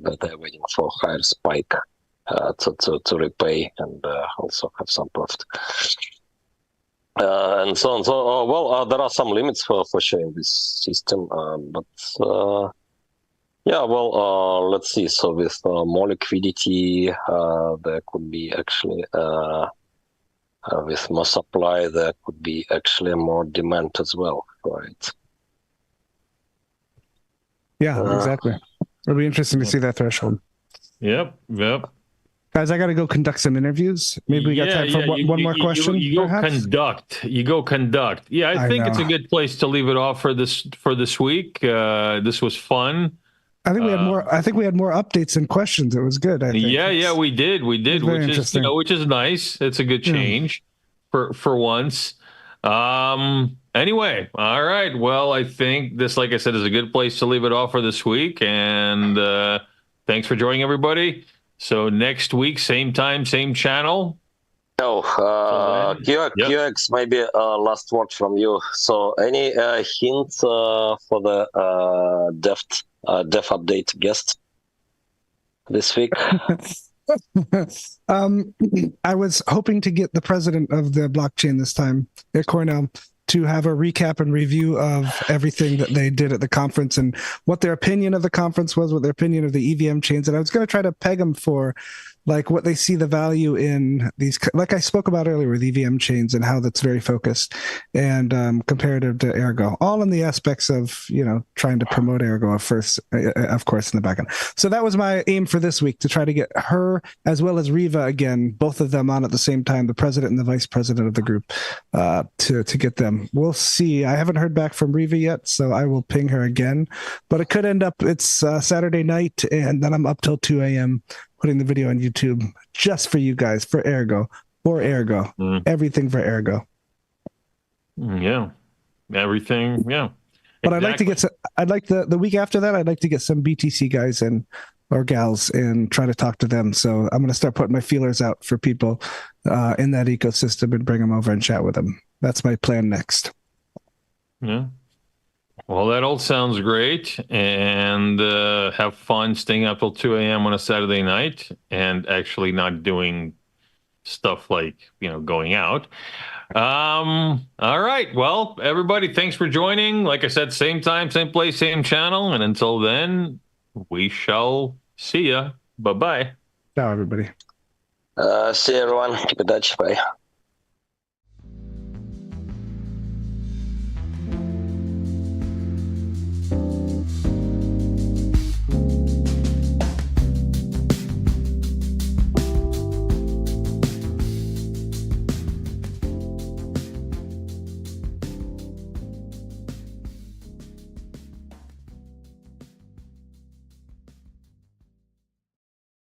that they're waiting for a higher spike to repay and also have some profit. And so on. So, well, there are some limits for sure in this system, but yeah, well, let's see. So with more liquidity, there could be actually, with more supply, there could be actually more demand as well, right? Yeah, exactly. It'll be interesting to see that threshold. Yep. Guys, I got to go conduct some interviews. Maybe we got time for one more question. You go perhaps? conduct. You go conduct. Yeah, I think it's a good place to leave it off for this week. This was fun. I think we had more. I think we had more updates and questions. It was good. I think. Yeah, we did, which is which is nice. It's a good change for once. Anyway, all right. Well, I think this, like I said, is a good place to leave it off for this week. And thanks for joining, everybody. So next week, same time, same channel. Oh, QX, maybe last word from you. So any hints for the dev update guest this week? I was hoping to get the president of the blockchain this time at Cornell to have a recap and review of everything that they did at the conference and what their opinion of the conference was, what their opinion of the EVM chains. And I was going to try to peg them for like what they see the value in these, like I spoke about earlier with EVM chains and how that's very focused and comparative to Ergo, all in the aspects of, you know, trying to promote Ergo first, of course, in the backend. So that was my aim for this week, to try to get her as well as Riva again, both of them on at the same time, the president and the vice president of the group, to get them. We'll see. I haven't heard back from Riva yet, so I will ping her again, but it could end up, it's Saturday night and then I'm up till 2 a.m. putting the video on YouTube just for you guys, for Ergo, everything for Ergo. Yeah, everything. Yeah, but exactly. I'd like to get I'd like the week after that, I'd like to get some BTC guys in or gals and try to talk to them. So I'm going to start putting my feelers out for people in that ecosystem and bring them over and chat with them. That's my plan next. Yeah. Well, that all sounds great, and have fun staying up till 2 a.m. on a Saturday night and actually not doing stuff like, you know, going out. All right. Well, everybody, thanks for joining. Like I said, same time, same place, same channel. And until then, we shall see ya. Bye-bye. Ciao, everybody. See you, everyone. Keep in touch. Bye.